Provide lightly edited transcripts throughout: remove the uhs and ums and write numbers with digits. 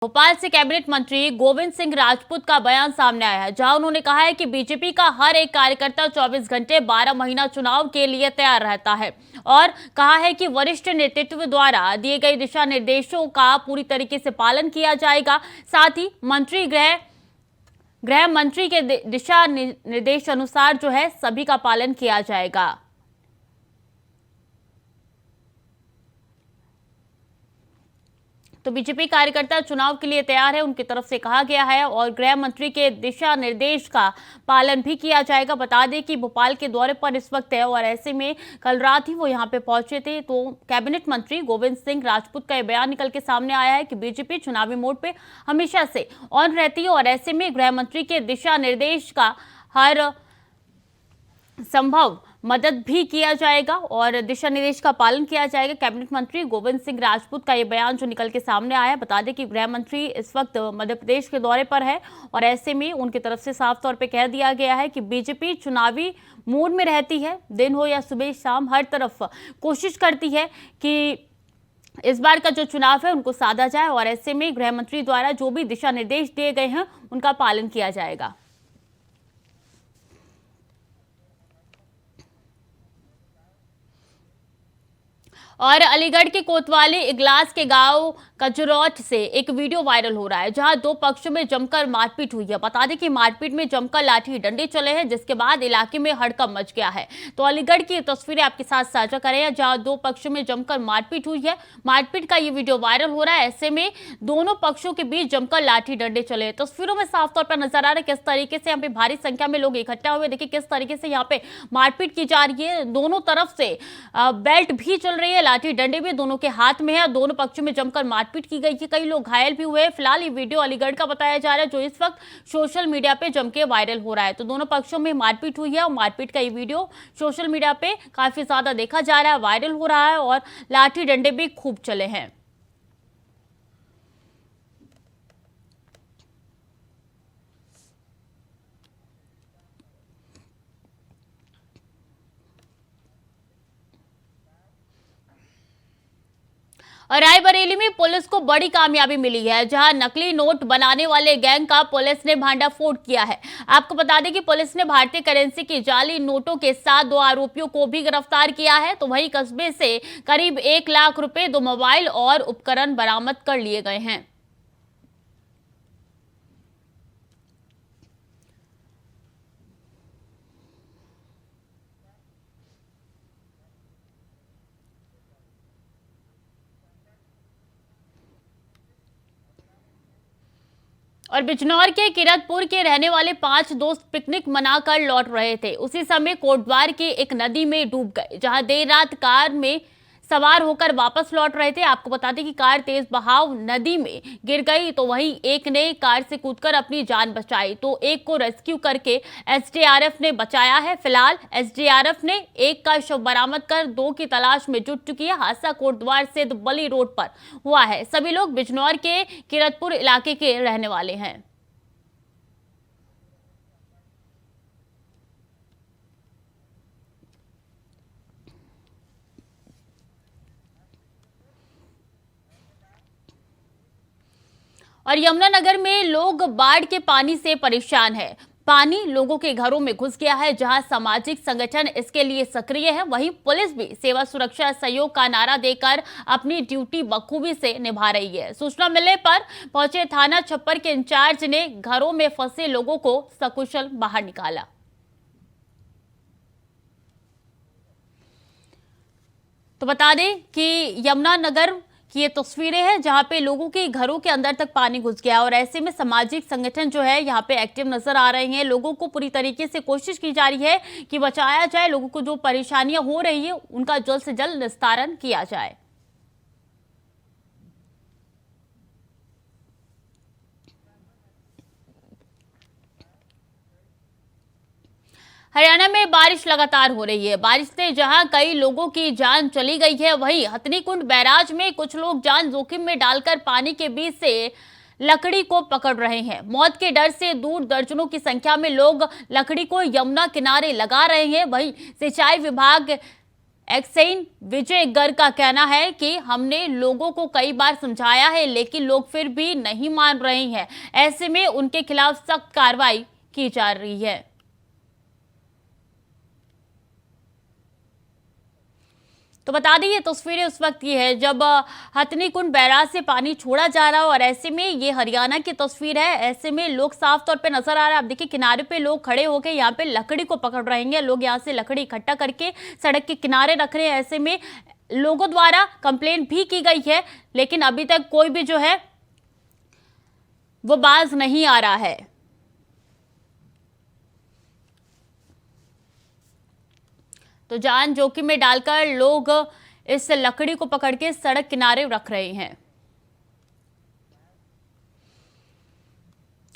भोपाल से कैबिनेट मंत्री गोविंद सिंह राजपूत का बयान सामने आया है, जहां उन्होंने कहा है कि बीजेपी का हर एक कार्यकर्ता 24 घंटे 12 महीना चुनाव के लिए तैयार रहता है और कहा है कि वरिष्ठ नेतृत्व द्वारा दिए गए दिशा निर्देशों का पूरी तरीके से पालन किया जाएगा। साथ ही गृह मंत्री के दिशा निर्देश अनुसार जो है सभी का पालन किया जाएगा। तो बीजेपी कार्यकर्ता चुनाव के लिए तैयार है, उनकी तरफ से कहा गया है और गृह मंत्री के दिशा निर्देश का पालन भी किया जाएगा। बता दें कि भोपाल के दौरे पर इस वक्त है और ऐसे में कल रात ही वो यहां पे पहुंचे थे। तो कैबिनेट मंत्री गोविंद सिंह राजपूत का यह बयान निकल के सामने आया है कि बीजेपी चुनावी मोड पे हमेशा से ऑन रहती है और ऐसे में गृह मंत्री के दिशा निर्देश का हर संभव मदद भी किया जाएगा और दिशा निर्देश का पालन किया जाएगा। कैबिनेट मंत्री गोविंद सिंह राजपूत का यह बयान जो निकल के सामने आया है। बता दें कि गृह मंत्री इस वक्त मध्य प्रदेश के दौरे पर है और ऐसे में उनकी तरफ से साफ तौर पे कह दिया गया है कि बीजेपी चुनावी मूड में रहती है। दिन हो या सुबह शाम हर तरफ कोशिश करती है कि इस बार का जो चुनाव है उनको साधा जाए और ऐसे में गृह मंत्री द्वारा जो भी दिशा निर्देश दिए गए हैं उनका पालन किया जाएगा। और अलीगढ़ के कोतवाली इगलास के गांव कजरौट से एक वीडियो वायरल हो रहा है, जहां दो पक्षों में जमकर मारपीट हुई है। बता दें कि मारपीट में जमकर लाठी डंडे चले हैं, जिसके बाद इलाके में हड़कंप मच गया है। तो अलीगढ़ की तस्वीरें आपके साथ साझा करें, जहां दो पक्षों में जमकर मारपीट हुई है। मारपीट का ये वीडियो वायरल हो रहा है। ऐसे में दोनों पक्षों के बीच जमकर लाठी डंडे चले। तस्वीरों में साफ तौर पर नजर आ रहा है किस तरीके से यहाँ पे भारी संख्या में लोग इकट्ठा हुए। देखिए किस तरीके से यहाँ पे मारपीट की जा रही है। दोनों तरफ से बेल्ट भी चल रही है, लाठी डंडे भी दोनों के हाथ में है। दोनों पक्षों में जमकर मारपीट की गई है, कई लोग घायल भी हुए। फिलहाल ये वीडियो अलीगढ़ का बताया जा रहा है, जो इस वक्त सोशल मीडिया पे जम के वायरल हो रहा है। तो दोनों पक्षों में मारपीट हुई है और मारपीट का ये वीडियो सोशल मीडिया पे काफी ज्यादा देखा जा रहा है, वायरल हो रहा है और लाठी डंडे भी खूब चले हैं। और रायबरेली में पुलिस को बड़ी कामयाबी मिली है, जहां नकली नोट बनाने वाले गैंग का पुलिस ने भांडाफोड़ किया है। आपको बता दें कि पुलिस ने भारतीय करेंसी के जाली नोटों के साथ दो आरोपियों को भी गिरफ्तार किया है। तो वहीं कस्बे से करीब 1 लाख रुपए, 2 मोबाइल और उपकरण बरामद कर लिए गए हैं। और बिजनौर के किरतपुर के रहने वाले 5 दोस्त पिकनिक मनाकर लौट रहे थे। उसी समय कोटद्वार की एक नदी में डूब गए, जहां देर रात कार में सवार होकर वापस लौट रहे थे। आपको बता दें कि कार तेज बहाव नदी में गिर गई। तो वहीं एक ने कार से कूदकर अपनी जान बचाई, तो एक को रेस्क्यू करके एसडीआरएफ ने बचाया है। फिलहाल एसडीआरएफ ने एक का शव बरामद कर 2 की तलाश में जुट चुकी है। हादसा कोटद्वार से बली रोड पर हुआ है। सभी लोग बिजनौर के किरतपुर इलाके के रहने वाले हैं। और यमुनानगर में लोग बाढ़ के पानी से परेशान हैं। पानी लोगों के घरों में घुस गया है, जहां सामाजिक संगठन इसके लिए सक्रिय है। वहीं पुलिस भी सेवा सुरक्षा सहयोग का नारा देकर अपनी ड्यूटी बखूबी से निभा रही है। सूचना मिलने पर पहुंचे थाना छप्पर के इंचार्ज ने घरों में फंसे लोगों को सकुशल बाहर निकाला। तो बता दें कि यमुनानगर कि ये तस्वीरें हैं जहां पे लोगों के घरों के अंदर तक पानी घुस गया और ऐसे में सामाजिक संगठन जो है यहाँ पे एक्टिव नजर आ रहे हैं। लोगों को पूरी तरीके से कोशिश की जा रही है कि बचाया जाए, लोगों को जो परेशानियां हो रही है उनका जल्द से जल्द निस्तारण किया जाए। हरियाणा में बारिश लगातार हो रही है। बारिश से जहां कई लोगों की जान चली गई है, वहीं हथनीकुंड बैराज में कुछ लोग जान जोखिम में डालकर पानी के बीच से लकड़ी को पकड़ रहे हैं। मौत के डर से दूर दर्जनों की संख्या में लोग लकड़ी को यमुना किनारे लगा रहे हैं। वहीं सिंचाई विभाग एक्साइन विजय गर्ग का कहना है कि हमने लोगों को कई बार समझाया है लेकिन लोग फिर भी नहीं मान रहे हैं। ऐसे में उनके खिलाफ सख्त कार्रवाई की जा रही है। तो बता दें ये तस्वीरें उस वक्त की है जब हथनीकुंड बैराज से पानी छोड़ा जा रहा है और ऐसे में ये हरियाणा की तस्वीर है। ऐसे में लोग साफ तौर पे नजर आ रहा है। आप देखिए किनारे पे लोग खड़े होकर यहाँ पे लकड़ी को पकड़ रहे हैं। लोग यहाँ से लकड़ी इकट्ठा करके सड़क के किनारे रख रहे हैं। ऐसे में लोगों द्वारा कंप्लेंट भी की गई है लेकिन अभी तक कोई भी जो है वो बाज नहीं आ रहा है। तो जान जोखिम में डालकर लोग इस लकड़ी को पकड़ के सड़क किनारे रख रहे हैं।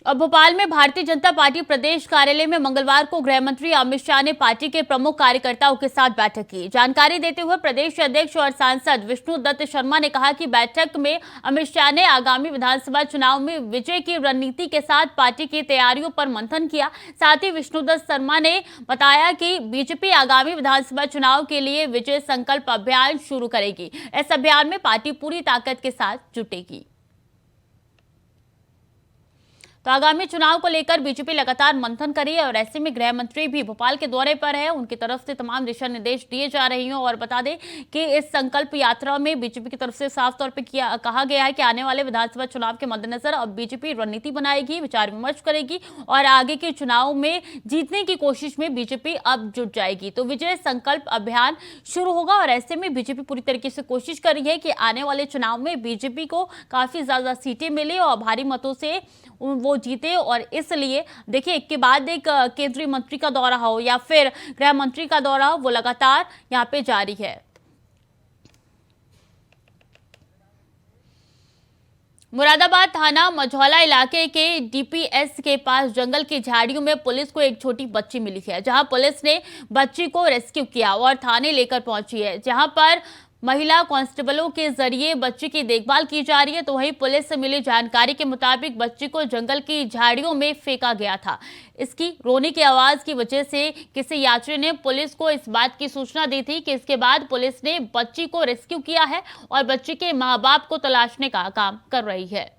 अब भोपाल में भारतीय जनता पार्टी प्रदेश कार्यालय में मंगलवार को गृह मंत्री अमित शाह ने पार्टी के प्रमुख कार्यकर्ताओं के साथ बैठक की। जानकारी देते हुए प्रदेश अध्यक्ष और सांसद विष्णु दत्त शर्मा ने कहा कि बैठक में अमित शाह ने आगामी विधानसभा चुनाव में विजय की रणनीति के साथ पार्टी की तैयारियों पर मंथन किया। साथ ही विष्णु दत्त शर्मा ने बताया कि बीजेपी आगामी विधानसभा चुनाव के लिए विजय संकल्प अभियान शुरू करेगी। इस अभियान में पार्टी पूरी ताकत के साथ जुटेगी। तो आगामी चुनाव को लेकर बीजेपी लगातार मंथन कर रही है और ऐसे में गृह मंत्री भी भोपाल के दौरे पर है। उनकी तरफ से तमाम दिशा निर्देश दिए जा रहे हैं और बता दें कि इस संकल्प यात्रा में बीजेपी की तरफ से साफ तौर पर कहा गया है कि आने वाले विधानसभा चुनाव के मद्देनजर अब बीजेपी रणनीति बनाएगी, विचार विमर्श करेगी और आगे के चुनाव में जीतने की कोशिश में बीजेपी अब जुट जाएगी। तो विजय संकल्प अभियान शुरू होगा और ऐसे में बीजेपी पूरी तरीके से कोशिश कर रही है कि आने वाले चुनाव में बीजेपी को काफी ज्यादा सीटें मिले और भारी मतों से वो जीते। और इसलिए देखिए एक के बाद एक केंद्रीय मंत्री का दौरा हो या फिर गृह मंत्री का दौरा हो, वो लगातार यहाँ पे जारी है। मुरादाबाद थाना मझौला इलाके के डीपीएस के पास जंगल की झाड़ियों में पुलिस को एक छोटी बच्ची मिली है, जहां पुलिस ने बच्ची को रेस्क्यू किया और थाने लेकर पहुंची है, जहां पर महिला कांस्टेबलों के जरिए बच्ची की देखभाल की जा रही है। तो वहीं पुलिस से मिली जानकारी के मुताबिक बच्ची को जंगल की झाड़ियों में फेंका गया था। इसकी रोने की आवाज की वजह से किसी यात्री ने पुलिस को इस बात की सूचना दी थी कि इसके बाद पुलिस ने बच्ची को रेस्क्यू किया है और बच्ची के मां बाप को तलाशने का काम कर रही है।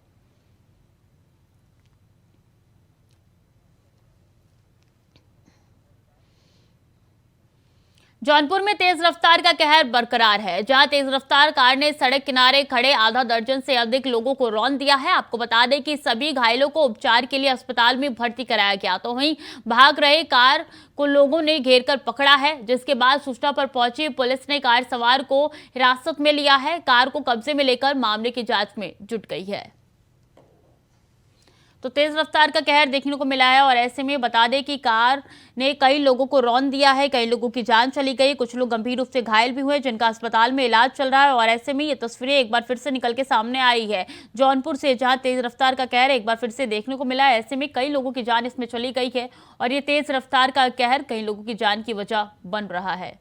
जौनपुर में तेज रफ्तार का कहर बरकरार है, जहां तेज रफ्तार कार ने सड़क किनारे खड़े आधा दर्जन से अधिक लोगों को रौंद दिया है। आपको बता दें कि सभी घायलों को उपचार के लिए अस्पताल में भर्ती कराया गया। तो वहीं भाग रहे कार को लोगों ने घेर कर पकड़ा है, जिसके बाद सूचना पर पहुंची पुलिस ने कार सवार को हिरासत में लिया है। कार को कब्जे में लेकर मामले की जांच में जुट गई है। तो तेज रफ्तार का कहर देखने को मिला है और ऐसे में बता दें कि कार ने कई लोगों को रौंद दिया है, कई लोगों की जान चली गई, कुछ लोग गंभीर रूप से घायल भी हुए जिनका अस्पताल में इलाज चल रहा है। और ऐसे में ये तस्वीरें एक बार फिर से निकल के सामने आई है जौनपुर से, जहां तेज रफ्तार का कहर एक बार फिर से देखने को मिला है। ऐसे में कई लोगों की जान इसमें चली गई है और ये तेज रफ्तार का कहर कई लोगों की जान की वजह बन रहा है।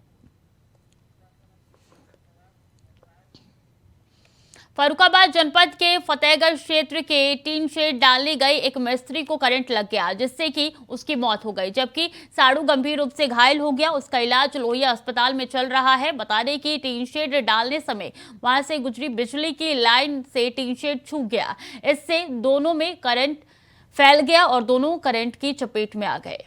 फर्रुखाबाद जनपद के फतेहगढ़ क्षेत्र के टीन शेड डालने गए एक मिस्त्री को करंट लग गया, जिससे कि उसकी मौत हो गई, जबकि साड़ू गंभीर रूप से घायल हो गया। उसका इलाज लोहिया अस्पताल में चल रहा है। बता दें कि टीन शेड डालने समय वहां से गुजरी बिजली की लाइन से टीन शेड छूट गया। इससे दोनों में करंट फैल गया और दोनों करंट की चपेट में आ गए।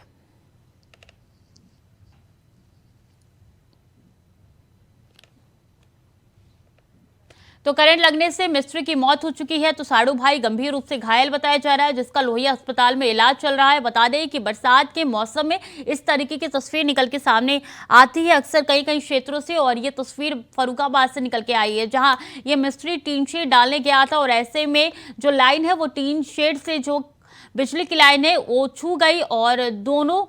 तो करंट लगने से मिस्त्री की मौत हो चुकी है। तो साड़ू भाई गंभीर रूप से घायल बताया जा रहा है, जिसका लोहिया अस्पताल में इलाज चल रहा है। बता दें कि बरसात के मौसम में इस तरीके की तस्वीर निकल के सामने आती है अक्सर कई कई क्षेत्रों से, और ये तस्वीर फर्रुखाबाद से निकल के आई है, जहां ये मिस्त्री टीन शेड डालने गया था और ऐसे में जो लाइन है वो टीन शेड से जो बिजली की लाइन है वो छू गई और दोनों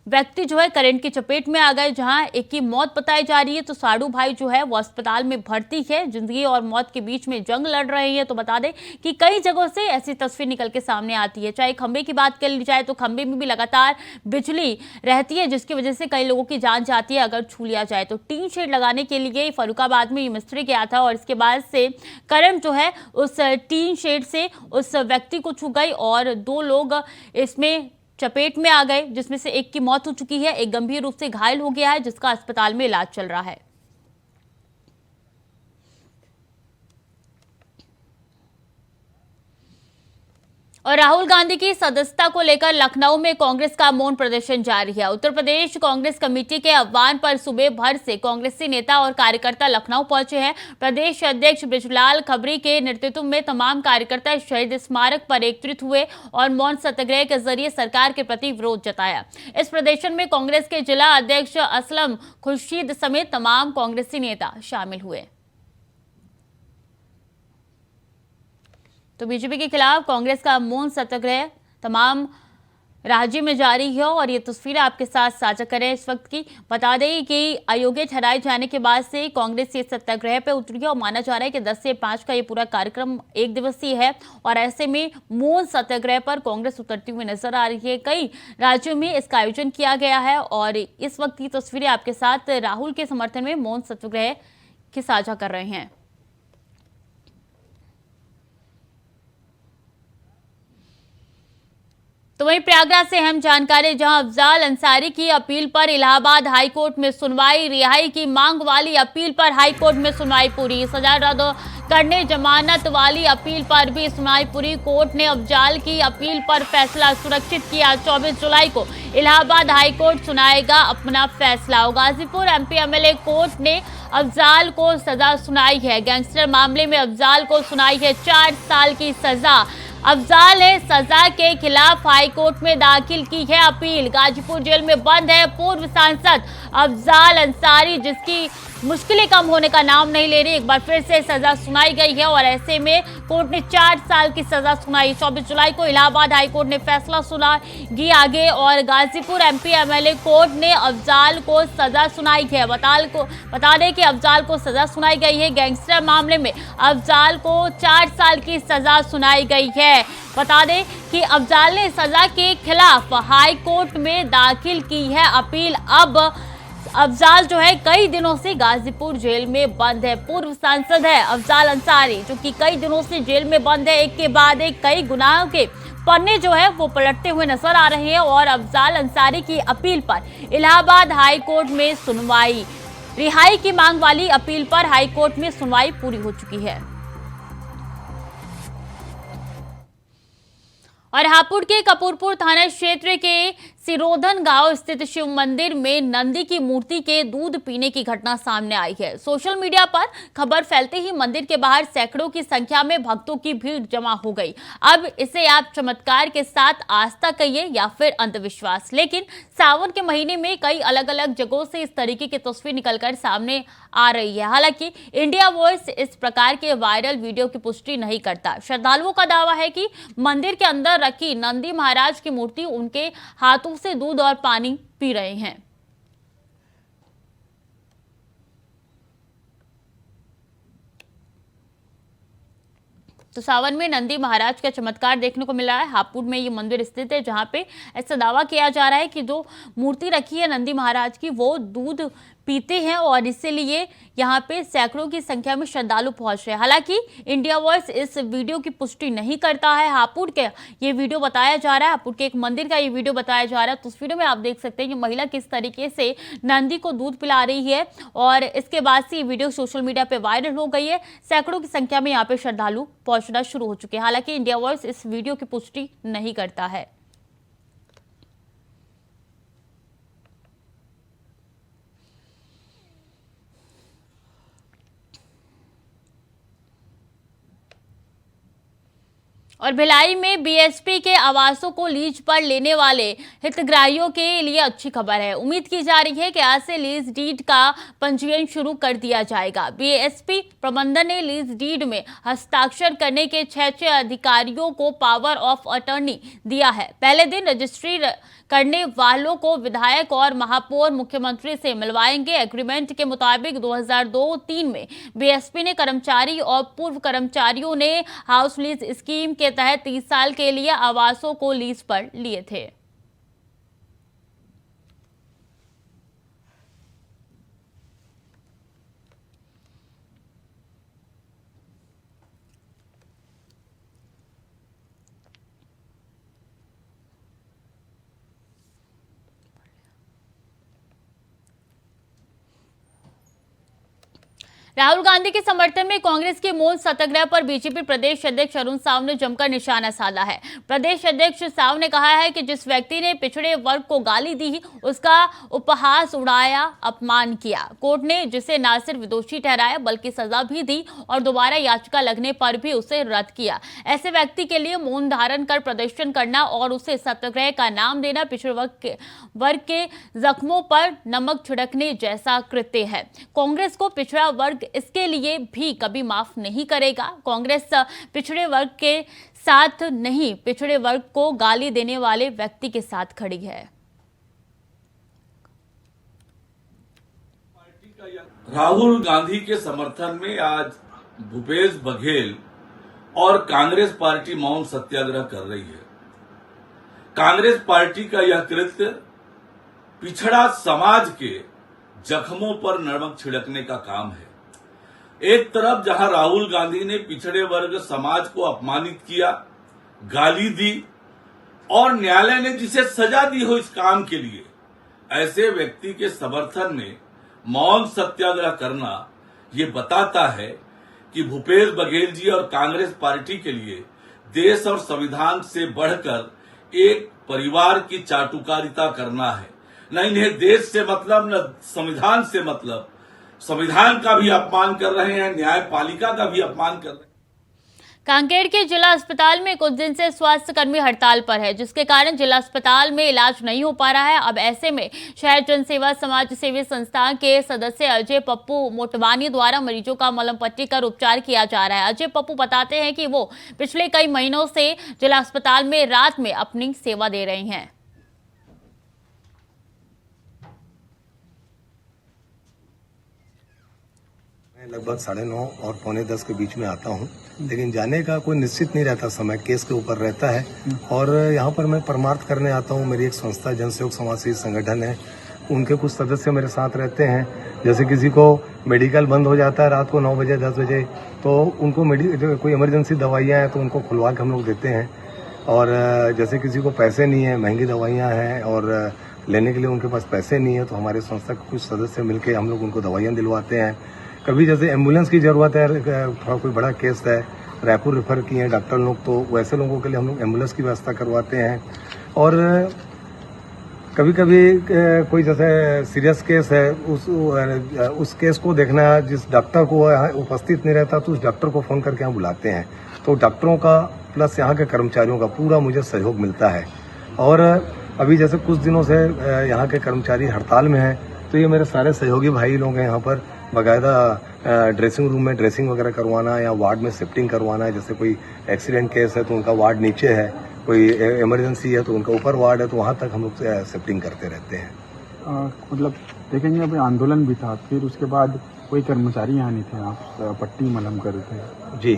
व्यक्ति जो है करंट की चपेट में आ गए, जहां एक की मौत बताई जा रही है। तो साड़ू भाई जो है वो अस्पताल में भर्ती है, जिंदगी और मौत के बीच में जंग लड़ रहे हैं। तो बता दें कि कई जगहों से ऐसी तस्वीर निकल के सामने आती है। चाहे खंबे की बात कर ली जाए तो खंबे में भी लगातार बिजली रहती है, जिसकी वजह से कई लोगों की जान जाती है अगर छू लिया जाए। तो टीन शेड लगाने के लिए फर्रुखाबाद में ये मिस्त्री गया था और इसके बाद से करंट जो है उस टीन शेड से उस व्यक्ति को छू गई और दो लोग इसमें चपेट में आ गए, जिसमें से एक की मौत हो चुकी है, एक गंभीर रूप से घायल हो गया है, जिसका अस्पताल में इलाज चल रहा है। और राहुल गांधी की सदस्यता को लेकर लखनऊ में कांग्रेस का मौन प्रदर्शन जारी है। उत्तर प्रदेश कांग्रेस कमेटी के आह्वान पर सुबह भर से कांग्रेसी नेता और कार्यकर्ता लखनऊ पहुंचे हैं। प्रदेश अध्यक्ष बृजलाल खबरी के नेतृत्व में तमाम कार्यकर्ता शहीद स्मारक पर एकत्रित हुए और मौन सत्याग्रह के जरिए सरकार के प्रति विरोध जताया। इस प्रदर्शन में कांग्रेस के जिला अध्यक्ष असलम खुर्शीद समेत तमाम कांग्रेसी नेता शामिल हुए। तो बीजेपी के खिलाफ कांग्रेस का मौन सत्याग्रह तमाम राज्य में जारी है और ये तस्वीरें आपके साथ साझा करें इस वक्त की। बता दें कि अयोग्य ठहराए जाने के बाद से कांग्रेस ये सत्याग्रह पे उतरी है और माना जा रहा है कि 10 से 5 का ये पूरा कार्यक्रम एक दिवसीय है और ऐसे में मौन सत्याग्रह पर कांग्रेस उतरती हुई नजर आ रही है। कई राज्यों में इसका आयोजन किया गया है और इस वक्त की तस्वीरें आपके साथ राहुल के समर्थन में मौन सत्याग्रह की साझा कर रहे हैं। तो वहीं प्रयागराज से अहम जानकारी, जहां अफजाल अंसारी की अपील पर इलाहाबाद हाईकोर्ट में सुनवाई। रिहाई की मांग वाली अपील पर हाईकोर्ट में सुनवाई पूरी। सजा रद्द करने जमानत वाली अपील पर भी सुनवाई पूरी। कोर्ट ने अफजाल की अपील पर फैसला सुरक्षित किया। 24 जुलाई को इलाहाबाद हाईकोर्ट सुनाएगा अपना फैसला। गाजीपुर एमपी एमएलए कोर्ट ने अफजाल को सजा सुनाई है। गैंगस्टर मामले में अफजाल को सुनाई है 4 साल की सजा। अफजाल ने सजा के खिलाफ हाईकोर्ट में दाखिल की है अपील। गाजीपुर जेल में बंद है पूर्व सांसद अफजाल अंसारी, जिसकी मुश्किलें कम होने का नाम नहीं ले रही। एक बार फिर से सजा सुनाई गई है और ऐसे में कोर्ट ने 4 साल की सजा सुनाई। 24 जुलाई को इलाहाबाद हाईकोर्ट ने फैसला सुनाई आगे और गाजीपुर एमपी एमएलए कोर्ट ने अफजाल को सजा सुनाई है। बता दें कि अफजाल को सजा सुनाई गई है। गैंगस्टर मामले में अफजाल को 4 साल की सजा सुनाई गई है। बता दें कि अफजाल ने सजा के खिलाफ हाई कोर्ट में दाखिल की है अपील। अब अफजाल जो है कई दिनों से गाजीपुर जेल में बंद है। पूर्व सांसद है अफजाल अंसारी, जो कि कई दिनों से जेल में बंद है। एक के बाद एक कई गुनाहों के पन्ने जो है वो पलटते हुए नजर आ रहे हैं और अफजाल अंसारी की अपील पर इलाहाबाद हाई कोर्ट में सुनवाई। रिहाई की मांग वाली अपील पर हाई कोर्ट में सुनवाई पूरी हो चुकी है। और हापुड़ के कपूरपुर थाना क्षेत्र के सिरोधन गांव स्थित शिव मंदिर में नंदी की मूर्ति के दूध पीने की घटना सामने आई है। सोशल मीडिया पर खबर फैलते ही मंदिर के बाहर सैकड़ों की संख्या में भक्तों की भीड़ जमा हो गई। अब इसे आप चमत्कार के साथ आस्था कहिए या फिर अंधविश्वास, लेकिन सावन के महीने में कई अलग अलग जगहों से इस तरीके की तस्वीर निकलकर सामने आ रही है। हालांकि इंडिया वॉइस इस प्रकार के वायरल वीडियो की पुष्टि नहीं करता। श्रद्धालुओं का दावा है कि मंदिर के अंदर रखी नंदी महाराज की मूर्ति उनके हाथों से दूध और पानी पी रहे हैं। तो सावन में नंदी महाराज का चमत्कार देखने को मिला है। हापुड़ में ये मंदिर स्थित है, जहां पे ऐसा दावा किया जा रहा है कि जो मूर्ति रखी है नंदी महाराज की वो दूध पीते हैं और इसीलिए यहाँ पे सैकड़ों की संख्या में श्रद्धालु पहुंच रहे हैं। हालांकि इंडिया वॉइस इस वीडियो की पुष्टि नहीं करता है। हापुड़ के ये वीडियो बताया जा रहा है, हापुड़ के एक मंदिर का ये वीडियो बताया जा रहा है। तस्वीरों में आप देख सकते हैं कि महिला किस तरीके से नंदी को दूध पिला रही है और इसके बाद से ये वीडियो सोशल मीडिया पे वायरल हो गई है। सैकड़ों की संख्या में यहाँ पे श्रद्धालु पहुंचना शुरू हो चुके हैं। हालांकि इंडिया वॉइस इस वीडियो की पुष्टि नहीं करता है। और भिलाई में बीएसपी के आवासों को लीज पर लेने वाले हितग्राहियों के लिए अच्छी खबर है। उम्मीद की जा रही है कि आज से लीज डीड का पंजीयन शुरू कर दिया जाएगा। बीएसपी प्रबंधन ने लीज डीड में हस्ताक्षर करने के 6 अधिकारियों को पावर ऑफ अटॉर्नी दिया है। पहले दिन रजिस्ट्री करने वालों को विधायक और महापौर मुख्यमंत्री से मिलवाएंगे। एग्रीमेंट के मुताबिक 2002-03 में बीएसपी ने कर्मचारी और पूर्व कर्मचारियों ने हाउस लीज स्कीम के तहत 30 साल के लिए आवासों को लीज पर लिए थे। राहुल गांधी के समर्थन में कांग्रेस के मौन सत्याग्रह पर बीजेपी प्रदेश अध्यक्ष अरुण साव ने जमकर निशाना साधा है। प्रदेश अध्यक्ष साव ने कहा है कि जिस व्यक्ति ने पिछड़े वर्ग को गाली दी, उसका उपहास उड़ाया, अपमान किया, कोर्ट ने जिसे न सिर्फ दोषी ठहराया बल्कि सजा भी दी और दोबारा याचिका लगने पर भी उसे रद्द किया। ऐसे व्यक्ति के लिए मौन धारण कर प्रदर्शन करना और उसे सत्याग्रह का नाम देना पिछड़े वर्ग के जख्मों पर नमक छिड़कने जैसा कृत्य है। कांग्रेस को पिछड़ा वर्ग इसके लिए भी कभी माफ नहीं करेगा। कांग्रेस पिछड़े वर्ग के साथ नहीं, पिछड़े वर्ग को गाली देने वाले व्यक्ति के साथ खड़ी है। राहुल गांधी के समर्थन में आज भूपेश बघेल और कांग्रेस पार्टी मौन सत्याग्रह कर रही है। कांग्रेस पार्टी का यह कृत्य पिछड़ा समाज के जख्मों पर नमक छिड़कने का काम है। एक तरफ जहां राहुल गांधी ने पिछड़े वर्ग समाज को अपमानित किया, गाली दी और न्यायालय ने जिसे सजा दी हो इस काम के लिए, ऐसे व्यक्ति के समर्थन में मौन सत्याग्रह करना ये बताता है कि भूपेश बघेल जी और कांग्रेस पार्टी के लिए देश और संविधान से बढ़कर एक परिवार की चाटुकारिता करना है। न इन्हें देश से मतलब, न संविधान से मतलब। संविधान का भी अपमान कर रहे हैं, न्यायपालिका का भी अपमान कर रहे हैं। कांकेर के जिला अस्पताल में कुछ दिन से स्वास्थ्य कर्मी हड़ताल पर है, जिसके कारण जिला अस्पताल में इलाज नहीं हो पा रहा है। अब ऐसे में शहर जन सेवा समाज सेवी संस्था के सदस्य अजय पप्पू मोटवानी द्वारा मरीजों का मलहम पट्टी कर उपचार किया जा रहा है। अजय पप्पू बताते हैं कि वो पिछले कई महीनों से जिला अस्पताल में रात में अपनी सेवा दे रहे हैं। मैं लगभग 9:30 और 9:45 के बीच में आता हूं, लेकिन जाने का कोई निश्चित नहीं रहता, समय केस के ऊपर रहता है। और यहां पर मैं परमार्थ करने आता हूं। मेरी एक संस्था जनसहयोग समाज सेवी संगठन है, उनके कुछ सदस्य मेरे साथ रहते हैं। जैसे किसी को मेडिकल बंद हो जाता है रात को 9 बजे 10 बजे, तो उनको कोई इमरजेंसी दवाइयाँ हैं तो उनको खुलवा के हम लोग देते हैं। और जैसे किसी को पैसे नहीं है, महंगी दवाइयाँ हैं और लेने के लिए उनके पास पैसे नहीं है, तो हमारे संस्था के कुछ सदस्य मिलकर हम लोग उनको दवाइयाँ दिलवाते हैं। कभी जैसे एम्बुलेंस की ज़रूरत है, थोड़ा कोई बड़ा केस है, रायपुर रेफर किए हैं डॉक्टर लोग, तो वैसे लोगों के लिए हम लोग एम्बुलेंस की व्यवस्था करवाते हैं। और कभी कभी कोई जैसे सीरियस केस है, उस केस को देखना, जिस डॉक्टर को उपस्थित नहीं रहता तो उस डॉक्टर को फ़ोन करके यहाँ बुलाते हैं। तो डॉक्टरों का प्लस यहाँ के कर्मचारियों का पूरा मुझे सहयोग मिलता है। और अभी जैसे कुछ दिनों से यहाँ के कर्मचारी हड़ताल में हैं, तो ये मेरे सारे सहयोगी भाई लोग हैं। यहाँ पर बाकायदा ड्रेसिंग रूम में ड्रेसिंग वगैरह करवाना या वार्ड में शिफ्टिंग करवाना है। जैसे कोई एक्सीडेंट केस है तो उनका वार्ड नीचे है, कोई इमरजेंसी है तो उनका ऊपर वार्ड है, तो वहाँ तक हम लोग शिफ्टिंग करते रहते हैं। मतलब देखेंगे अभी आंदोलन भी था, फिर उसके बाद कोई कर्मचारी यहाँ नहीं थे, आप पट्टी मलहम कर रहे थे। जी,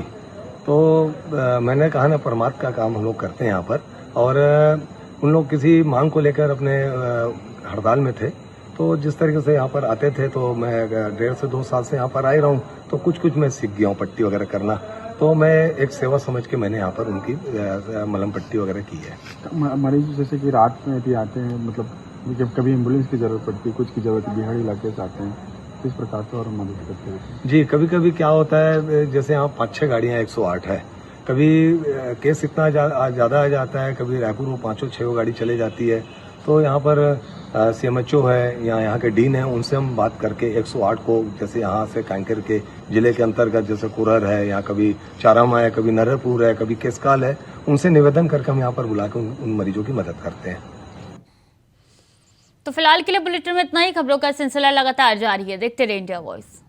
तो मैंने कहा ना, परमार्थ का काम हम लोग करते हैं यहाँ पर। और उन लोग किसी मांग को लेकर अपने हड़ताल में थे, तो जिस तरीके से यहाँ पर आते थे, तो मैं 1.5 से 2 साल से यहाँ पर आ रहा हूँ, तो कुछ मैं सीख गया हूँ पट्टी वगैरह करना। तो मैं एक सेवा समझ के मैंने यहाँ पर उनकी मलहम पट्टी वगैरह की है। मरीज जैसे कि रात में भी आते हैं, मतलब जब कभी एम्बुलेंस की जरूरत पड़ती है, कुछ की जरूरत बिहाड़ी इलाके से आते हैं, किस प्रकार से और मदद करते हैं? जी, कभी कभी क्या होता है, जैसे यहाँ 5-6 गाड़ियाँ 108 है, कभी केस इतना ज़्यादा आ जाता है, कभी रायपुर में 5-6 गाड़ी चले जाती है, तो यहाँ पर CMHO है या यहाँ के डीन है, उनसे हम बात करके 108 को, जैसे यहाँ से कांकेर के जिले के अंतर्गत जैसे कुरर है, या कभी चारामा है, कभी नरपुर है, कभी केसकाल है, उनसे निवेदन करके हम यहाँ पर बुला के उन मरीजों की मदद करते हैं। तो फिलहाल के लिए बुलेटिन में इतना ही। खबरों का सिलसिला लगातार जारी है, देखते रहिए इंडिया वॉइस।